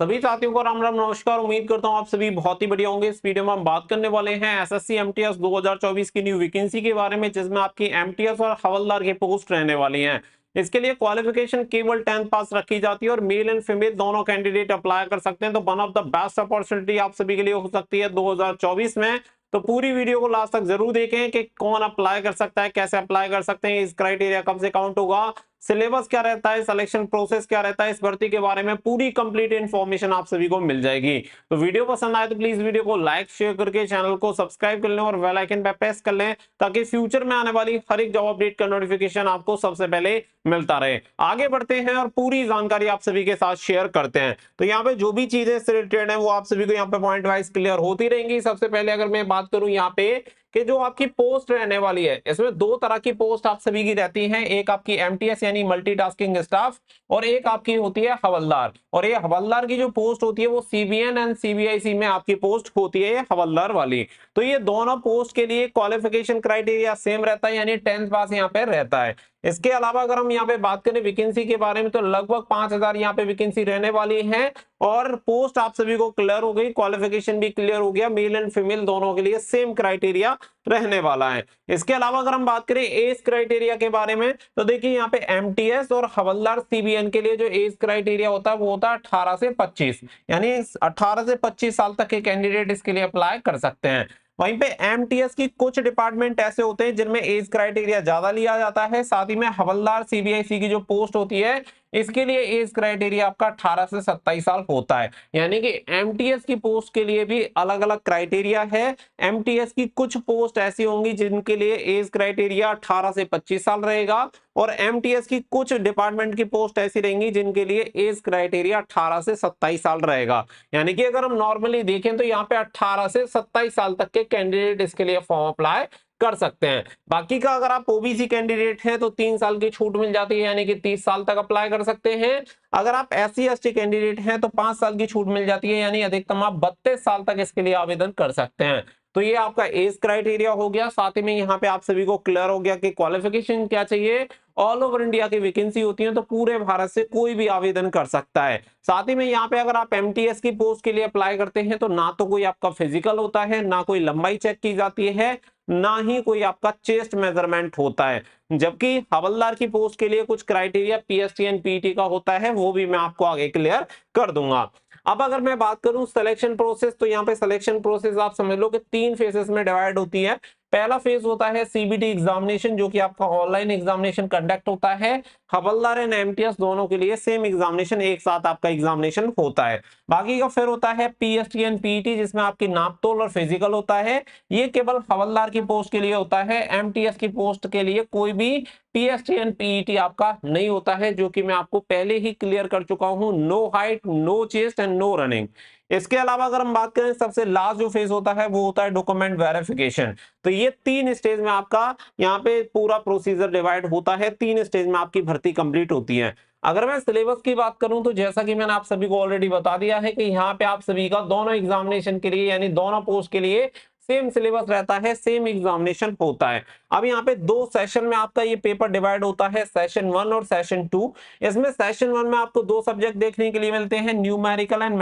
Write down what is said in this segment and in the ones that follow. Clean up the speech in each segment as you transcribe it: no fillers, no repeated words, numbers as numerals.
सभी साथियों को राम राम नमस्कार। उम्मीद करता हूं आप सभी बहुत ही बढ़िया होंगे। इस वीडियो में हम बात करने वाले हैं एसएससी एमटीएस 2024 की न्यू वैकेंसी के बारे में, जिसमें आपकी एमटीएस और हवलदार की पोस्ट रहने वाली हैं। इसके लिए क्वालिफिकेशन केवल 10th पास रखी जाती है और मेल एंड फीमेल दोनों कैंडिडेट अप्लाई कर सकते हैं। तो one of the best opportunity आप सभी के लिए हो सकती है 2024 में। तो पूरी वीडियो को लास्ट तक जरूर देखें कि कौन अप्लाई कर सकता है, कैसे अप्लाई कर सकते हैं, इस क्राइटेरिया कब से काउंट होगा, सिलेबस क्या रहता है, सिलेक्शन प्रोसेस क्या रहता है, इस भर्ती के बारे में पूरी कंप्लीट इन्फॉर्मेशन आप सभी को मिल जाएगी। तो वीडियो पसंद आए तो प्लीज वीडियो को लाइक शेयर करके चैनल को सब्सक्राइब कर लें और बेल आइकन पे प्रेस कर लें, ताकि फ्यूचर में आने वाली हर एक जॉब अपडेट का नोटिफिकेशन आपको सबसे पहले मिलता रहे। आगे बढ़ते हैं और पूरी जानकारी आप सभी के साथ शेयर करते हैं। तो यहाँ पे जो भी चीजें रिलेटेड है वो आप सभी को यहाँ पे पॉइंट वाइज क्लियर होती रहेंगी। सबसे पहले अगर मैं बात करूं यहाँ पे कि जो आपकी पोस्ट रहने वाली है, इसमें दो तरह की पोस्ट आप सभी की रहती हैं। एक आपकी एमटीएस यानी मल्टीटास्किंग स्टाफ और एक आपकी होती है हवलदार। और ये हवलदार की जो पोस्ट होती है वो सीबीएन एंड सीबीआईसी में आपकी पोस्ट होती है, ये हवलदार वाली। तो ये दोनों पोस्ट के लिए क्वालिफिकेशन क्राइटेरिया सेम रहता है, यानी 10th पास यहाँ पे रहता है। इसके अलावा अगर हम यहाँ पे बात करें वैकेंसी के बारे में, तो लगभग 5000 यहाँ पे वैकेंसी रहने वाली है। और पोस्ट आप सभी को क्लियर हो गई, क्वालिफिकेशन भी क्लियर हो गया, मेल एंड फीमेल दोनों के लिए सेम क्राइटेरिया रहने वाला है। इसके अलावा अगर हम बात करें एज क्राइटेरिया के बारे में, तो देखिए यहाँ पे एमटीएस और हवलदार सीबीएन के लिए जो एज क्राइटेरिया होता है वो होता है 18 से 25, यानी 18 से 25 साल तक के कैंडिडेट इसके लिए अप्लाई कर सकते हैं। वहीं पे एमटीएस की कुछ डिपार्टमेंट ऐसे होते हैं जिनमें एज क्राइटेरिया ज्यादा लिया जाता है। साथ ही में हवलदार सीबीआईसी की जो पोस्ट होती है इसके लिए एज क्राइटेरिया आपका 18 से 27 साल होता है। यानी कि एमटीएस की पोस्ट के लिए भी अलग अलग क्राइटेरिया है। एमटीएस की कुछ पोस्ट ऐसी होंगी जिनके लिए एज क्राइटेरिया 18 से 25 साल रहेगा, और एमटीएस की कुछ डिपार्टमेंट की पोस्ट ऐसी रहेंगी जिनके लिए एज क्राइटेरिया 18 से 27 साल रहेगा। यानी कि अगर हम नॉर्मली देखें तो यहाँ पे 18 से 27 साल तक के कैंडिडेट इसके लिए फॉर्म अप्लाई कर सकते हैं। बाकी का अगर आप ओबीसी कैंडिडेट हैं तो 3 साल की छूट मिल जाती है, यानी कि 30 साल तक अप्लाई कर सकते हैं। अगर आप एससी एसटी कैंडिडेट हैं तो 5 साल की छूट मिल जाती है, यानी अधिकतम आप 32 साल तक इसके लिए आवेदन कर सकते हैं। तो ये आपका एज क्राइटेरिया हो गया। साथ ही में यहाँ पे आप सभी को क्लियर हो गया कि क्वालिफिकेशन क्या चाहिए। ऑल ओवर इंडिया की वैकेंसी होती है तो पूरे भारत से कोई भी आवेदन कर सकता है। साथ ही में यहाँ पे अगर आप एमटीएस की पोस्ट के लिए अप्लाई करते हैं तो ना तो कोई आपका फिजिकल होता है, ना कोई लंबाई चेक की जाती है, ना ही कोई आपका चेस्ट मेजरमेंट होता है। जबकि हवलदार की पोस्ट के लिए कुछ क्राइटेरिया पीएसटी एंड पीटी का होता है, वो भी मैं आपको आगे क्लियर कर दूंगा। अब अगर मैं बात करूं सिलेक्शन प्रोसेस, तो यहाँ पे सिलेक्शन प्रोसेस आप समझ लो कि 3 फेजेस में डिवाइड होती है। पहला फेज होता है सीबीटी एग्जामिनेशन, जो कि आपका ऑनलाइन एग्जामिनेशन कंडक्ट होता है। हवलदार एंड एमटीएस दोनों के लिए सेम एग्जामिनेशन एक साथ आपका एग्जामिनेशन होता है। बाकी का फिर होता है पीएसटी एंड पीटी, जिसमें आपकी नापतोल और फिजिकल होता है। ये केवल हवलदार की पोस्ट के लिए होता है। एमटीएस की पोस्ट के लिए कोई भी पीएसटी एंड पीईटी आपका नहीं होता है, जो कि मैं आपको पहले ही क्लियर कर चुका हूं। No height, no chest and no running. इसके अलावा अगर हम बात करें सबसे लास्ट जो फेज होता है वो होता है डॉक्यूमेंट वेरिफिकेशन। तो ये 3 स्टेज में आपका यहाँ पे पूरा प्रोसीजर डिवाइड होता है। 3 स्टेज में आपकी भर्ती कंप्लीट होती है। अगर मैं सिलेबस की बात करूं तो जैसा कि मैंने आप सभी को ऑलरेडी बता दिया है कि यहाँ पे आप सभी का दोनों एग्जामिनेशन के लिए यानी दोनों पोस्ट के लिए सेम सिलेबस रहता है, सेम एग्जामिनेशन होता है। अब यहाँ पे 2 सेशन में आपका ये पेपर डिवाइड होता है, सेशन 1 और सेशन 2। इसमें सेशन 1 में आपको 2 सब्जेक्ट देखने के लिए मिलते हैं, न्यूमेरिकल एंड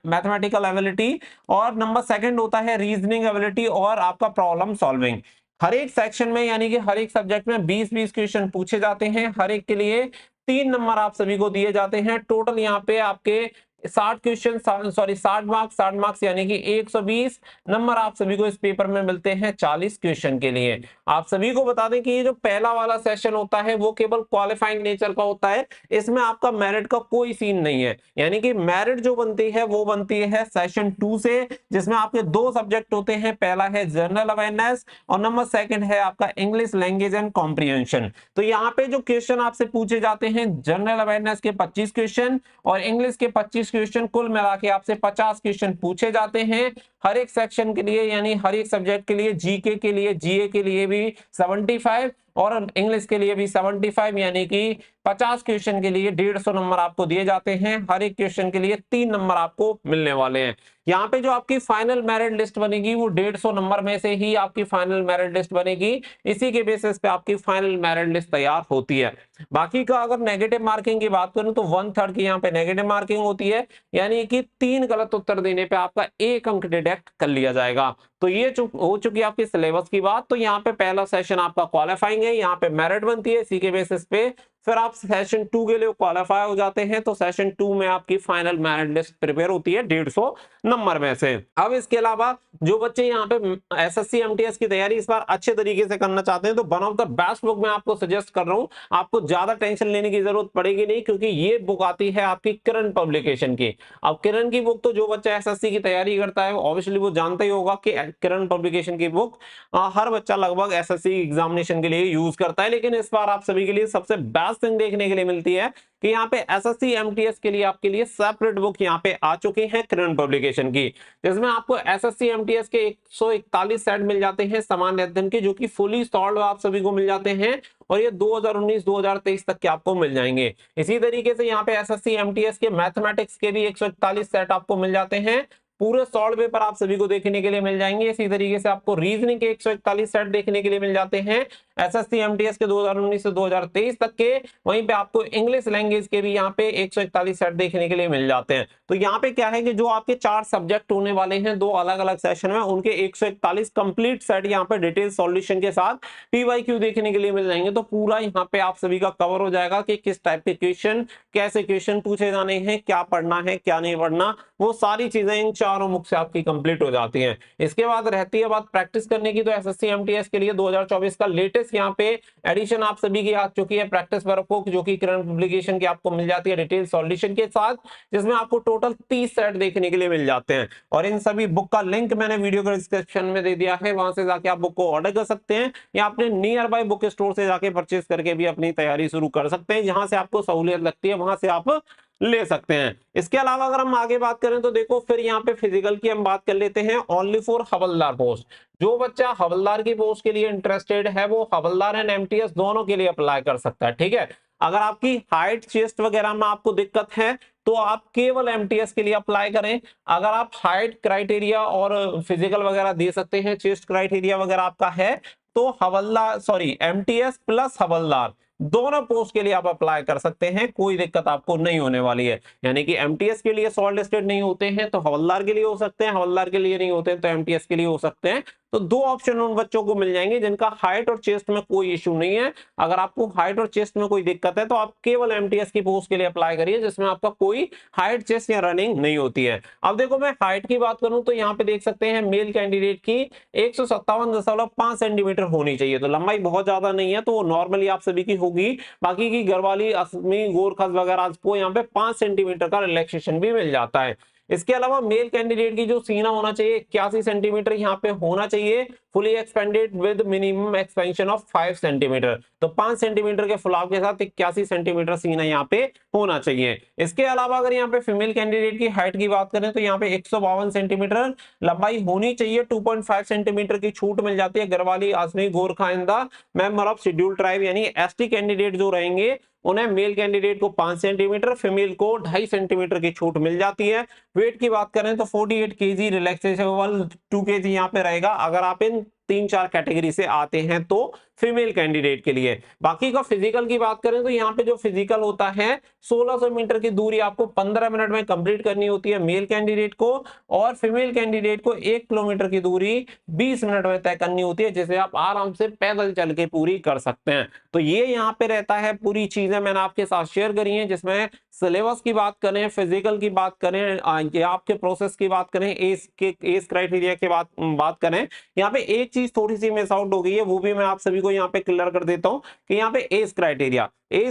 मैथमेटिकल एबिलिटी, और नंबर 2 होता है रीजनिंग एबिलिटी और आपका प्रॉब्लम सॉल्विंग। हर एक सेक्शन में यानी कि हर एक सब्जेक्ट में 20-20 क्वेश्चन पूछे जाते हैं। हर एक के लिए 3 नंबर आप सभी को दिए जाते हैं। टोटल यहाँ पे आपके 60 क्वेश्चन, सॉरी 60 मार्क्स यानी कि 120 नंबर आप सभी को इस पेपर में मिलते हैं 40 क्वेश्चन के लिए। आप सभी को बता दें कि ये जो पहला वाला सेशन होता है वो केवल क्वालिफाइंग नेचर का होता है। इसमें आपका मेरिट का कोई सीन नहीं है, यानी कि मेरिट जो बनती है वो बनती है सेशन 2 से, जिसमें आपके 2 सब्जेक्ट होते हैं। पहला है जनरल अवेयरनेस और नंबर 2 है आपका इंग्लिश लैंग्वेज एंड कॉम्प्रिहेंशन। तो यहाँ पे जो क्वेश्चन आपसे पूछे जाते हैं, जनरल अवेयरनेस के 25 क्वेश्चन और इंग्लिश के 25 क्वेश्चन, कुल मिला के आपसे 50 क्वेश्चन पूछे जाते हैं। हर एक सेक्शन के लिए यानी हर एक सब्जेक्ट के लिए, जीके के लिए, जीए के लिए भी 75 और इंग्लिश के लिए भी 75, यानी कि 50 क्वेश्चन के लिए 150 नंबर आपको दिए जाते हैं। हर एक क्वेश्चन के लिए 3 नंबर आपको मिलने वाले हैं। यहाँ पे जो आपकी फाइनल मेरिट लिस्ट बनेगी वो 150 नंबर में से ही आपकी फाइनल मेरिट लिस्ट बनेगी। इसी के बेसिस पे आपकी फाइनल मेरिट लिस्ट तैयार होती है। बाकी का अगर नेगेटिव मार्किंग की बात करूं तो 1/3 की यहाँ पे नेगेटिव मार्किंग होती है, यानी कि 3 गलत उत्तर देने पे आपका 1 अंक डिडक्ट कर लिया जाएगा। तो ये हो चुकी आपकी सिलेबस की बात। तो यहाँ पे पहला सेशन आपका क्वालिफाइंग है, यहाँ पे मेरिट बनती है, इसी के बेसिस पे फिर आप सेशन 2 के लिए क्वालिफाई हो जाते हैं। तो सेशन 2 में आपकी फाइनल मेरिट लिस्ट प्रिपेयर होती है 150 नंबर में से। अब इसके अलावा जो बच्चे यहाँ पे एसएससी एमटीएस की तैयारी इस बार अच्छे तरीके से करना चाहते हैं तो one of the best book मैं आपको सजेस्ट कर रहा हूँ। आपको ज्यादा टेंशन लेने की जरूरत पड़ेगी नहीं, क्योंकि ये बुक आती है आपकी किरण पब्लिकेशन की। अब किरण की बुक तो जो बच्चा एसएससी की तैयारी करता है ऑब्वियसली वो जानता ही होगा कि किरण पब्लिकेशन की बुक हर बच्चा लगभग एसएससी एग्जामिनेशन के लिए यूज करता है। लेकिन इस बार आप सभी के लिए सबसे बेस्ट थिंग देखने के लिए मिलती है कि यहाँ पे एसएससी एमटीएस के लिए आपके लिए सेपरेट बुक यहाँ पे आ चुकी है किरण पब्लिकेशन की, जिसमें आपको एसएससी एमटीएस के 141 सेट मिल जाते हैं सामान्य अध्ययन के, जो कि फुली सॉल्व आप सभी को मिल जाते हैं और ये 2019-2023 तक के आपको मिल जाएंगे। इसी तरीके से यहाँ पे एसएससी एमटीएस के मैथमेटिक्स के भी 141 सेट आपको मिल जाते हैं, पूरे सॉल्व पेपर आप सभी को देखने के लिए मिल जाएंगे। इसी तरीके से आपको रीजनिंग के 141 सेट देखने के लिए मिल जाते हैं एसएससी एमटीएस के 2019 से 2023 तक के। वहीं पे आपको इंग्लिश लैंग्वेज के भी यहाँ पे 141 सेट देखने के लिए मिल जाते हैं। तो यहाँ पे क्या है कि जो आपके 4 सब्जेक्ट होने वाले हैं 2 अलग अलग सेशन में, उनके 141 कंप्लीट सेट यहाँ पे डिटेल सॉल्यूशन के साथ पीवाईक्यू देखने के लिए मिल जाएंगे। तो पूरा यहाँ पे आप सभी का कवर हो जाएगा कि किस टाइप के क्वेश्चन, कैसे क्वेश्चन पूछे जाने हैं, क्या पढ़ना है क्या नहीं पढ़ना, वो सारी चीजें इन चारों बुक से आपकी कंप्लीट हो जाती हैं। इसके बाद रहती है बात प्रैक्टिस करने की, तो एसएससी एमटीएस के लिए 2024 का लेटेस्ट यहाँ पे एडिशन आप सभी की आ चुकी है प्रैक्टिस वर्कबुक, जो कि किरण पब्लिकेशन की आपको मिल जाती है डिटेल सॉल्यूशन के साथ, जिसमें आपको टोटल 30 सेट देखने के लिए मिल जाते हैं। और इन सभी बुक का लिंक मैंने वीडियो के डिस्क्रिप्शन में दे दिया है, वहां से जाके आप बुक को ऑर्डर कर सकते हैं या अपने नियर बाय बुक स्टोर से जाके परचेज करके भी अपनी तैयारी शुरू कर सकते हैं। जहां से आपको सहूलियत लगती है वहां से आप ले सकते हैं। इसके अलावा अगर हम आगे बात करें तो देखो फिर यहाँ पे फिजिकल की हम बात कर लेते हैं ओनली फॉर हवलदार पोस्ट। जो बच्चा हवलदार की पोस्ट के लिए इंटरेस्टेड है वो हवलदार एंड एमटीएस दोनों के लिए अप्लाई कर सकता है, ठीक है। अगर आपकी हाइट चेस्ट वगैरह में आपको दिक्कत है तो आप केवल एमटीएस के लिए अप्लाई करें। अगर आप हाइट क्राइटेरिया और फिजिकल वगैरह दे सकते हैं, चेस्ट क्राइटेरिया वगैरह आपका है, तो हवलदार एमटीएस प्लस हवलदार दोनों पोस्ट के लिए आप अप्लाई कर सकते हैं, कोई दिक्कत आपको नहीं होने वाली है। यानी कि एमटीएस के लिए शॉर्ट लिस्टेड नहीं होते हैं तो हवलदार के लिए हो सकते हैं, हवलदार के लिए नहीं होते हैं तो एमटीएस के लिए हो सकते हैं। तो 2 ऑप्शन उन बच्चों को मिल जाएंगे जिनका हाइट और चेस्ट में कोई इश्यू नहीं है। अगर आपको हाइट और चेस्ट में कोई दिक्कत है तो आप केवल एमटीएस की पोस्ट के लिए अप्लाई करिए, जिसमें आपका कोई हाइट चेस्ट या रनिंग नहीं होती है। अब देखो मैं हाइट की बात करूं तो यहाँ पे देख सकते हैं मेल कैंडिडेट की 157.5 सेंटीमीटर होनी चाहिए, तो लंबाई बहुत ज्यादा नहीं है, तो वो नॉर्मली आप सभी की होगी। बाकी की गरवाली, असमी, गोरखस वगैरह को यहाँ पे 5 सेंटीमीटर का रिलैक्सेशन भी मिल जाता है। इसके अलावा मेल कैंडिडेट की जो सीना होना चाहिए 81 सेंटीमीटर यहाँ पे होना चाहिए, fully expanded with minimum expansion of 5 centimetre. तो 5 सेंटीमीटर के फुलाव के साथ 81 सेंटीमीटर सीना यहाँ पे होना चाहिए। इसके अलावा अगर यहाँ पे फीमेल कैंडिडेट की हाइट की बात करें तो यहाँ पे 152 सेंटीमीटर लंबाई होनी चाहिए, 2.5 सेंटीमीटर की छूट मिल जाती है Garhwali, Assamese, Gorkha in the member of scheduled tribe, यानी एसटी कैंडिडेट जो रहेंगे उन्हें मेल कैंडिडेट को 5 सेंटीमीटर, फीमेल को 2.5 सेंटीमीटर की छूट मिल जाती है। वेट की बात करें तो 48 केजी रिलैक्सेबल 2 केजी यहाँ पे रहेगा अगर आप इन 3-4 कैटेगरी से आते हैं तो फीमेल कैंडिडेट के लिए। बाकी का फिजिकल की बात करें तो यहाँ पे जो फिजिकल होता है 1600 मीटर की दूरी आपको 15 मिनट में कंप्लीट करनी होती है मेल कैंडिडेट को, और फीमेल कैंडिडेट को 1 किलोमीटर की दूरी 20 मिनट में तय करनी होती है, जिसे आप आराम से पैदल चल के पूरी कर सकते हैं। तो ये यहाँ पे रहता है, पूरी चीजें मैंने आपके साथ शेयर करी हैं, जिसमें सिलेबस की बात करें, फिजिकल की बात करें, आपके प्रोसेस की बात करें, एज क्राइटेरिया की बात करें। यहाँ पे एक चीज थोड़ी सी मिस आउट हो गई है, वो भी मैं आप सभी को यहाँ पे क्लियर कर देता हूँ कि यहाँ पे एज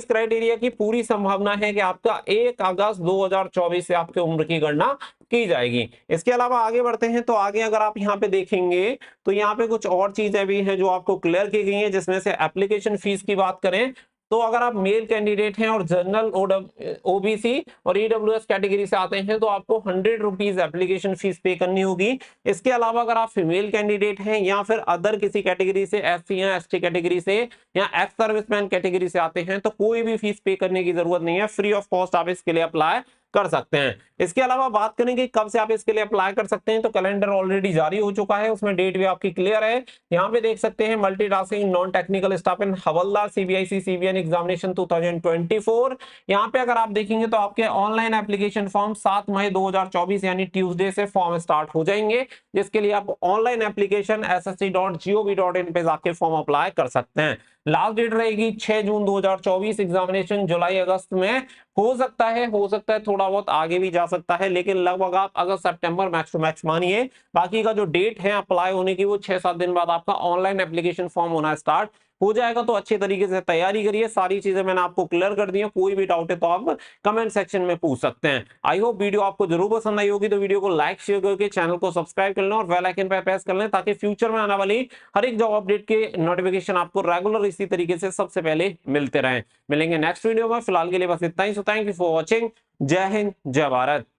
क्राइटेरिया की पूरी संभावना है कि आपका 1 अगस्त 2024 से आपके उम्र की गणना की जाएगी। इसके अलावा आगे बढ़ते हैं तो आगे अगर आप यहाँ पे देखेंगे तो यहाँ पे कुछ और चीजें भी हैं जो आपको क्लियर की गई हैं, जिसमें से एप्लीकेशन फीस की बात करें तो अगर आप मेल कैंडिडेट हैं और जनरल ओबीसी और ईडब्ल्यूएस कैटेगरी से आते हैं तो आपको 100 रुपीज एप्लीकेशन फीस पे करनी होगी। इसके अलावा अगर आप फीमेल कैंडिडेट हैं या फिर अदर किसी कैटेगरी से, एससी या एसटी कैटेगरी से या एक्स सर्विसमैन कैटेगरी से आते हैं तो कोई भी फीस पे करने की जरूरत नहीं है, फ्री ऑफ कॉस्ट आप इसके लिए अप्लाई कर सकते हैं। इसके अलावा बात करेंगे कब से आप इसके लिए अप्लाई कर सकते हैं, तो कैलेंडर ऑलरेडी जारी हो चुका है, उसमें डेट भी आपकी क्लियर है। यहाँ पे देख सकते हैं मल्टीटास्किंग नॉन टेक्निकल स्टाफ इन हवलदार सीबीआईसी सीबीएन एग्जामिनेशन 2024। यहाँ पे अगर आप देखेंगे तो आपके ऑनलाइन एप्लीकेशन फॉर्म 7 मई 2024 यानी ट्यूसडे से फॉर्म स्टार्ट हो जाएंगे, जिसके लिए आप ऑनलाइन एप्लीकेशन ssc.gov.in पे जाके फॉर्म अप्लाई कर सकते हैं। लास्ट डेट रहेगी 6 जून 2024। एग्जामिनेशन जुलाई अगस्त में हो सकता है थोड़ा बहुत आगे भी जा सकता है, लेकिन लगभग आप अगस्त सितंबर मैक्स टू मैक्स मानिए। बाकी का जो डेट है अप्लाई होने की वो 6-7 दिन बाद आपका ऑनलाइन एप्लीकेशन फॉर्म होना स्टार्ट हो जाएगा। तो अच्छे तरीके से तैयारी करिए, सारी चीजें मैंने आपको क्लियर कर दी है, कोई भी डाउट है तो आप कमेंट सेक्शन में पूछ सकते हैं। आई होप वीडियो आपको जरूर पसंद आई होगी, तो वीडियो को लाइक शेयर करके चैनल को सब्सक्राइब कर लें और बेल आइकन पर प्रेस कर लें ताकि फ्यूचर में आने वाली हर एक जॉब अपडेट के नोटिफिकेशन आपको रेगुलर इसी तरीके से सबसे पहले मिलते रहें। मिलेंगे नेक्स्ट वीडियो में, फिलहाल के लिए बस इतना ही। So thank you for watching. जय हिंद, जय भारत।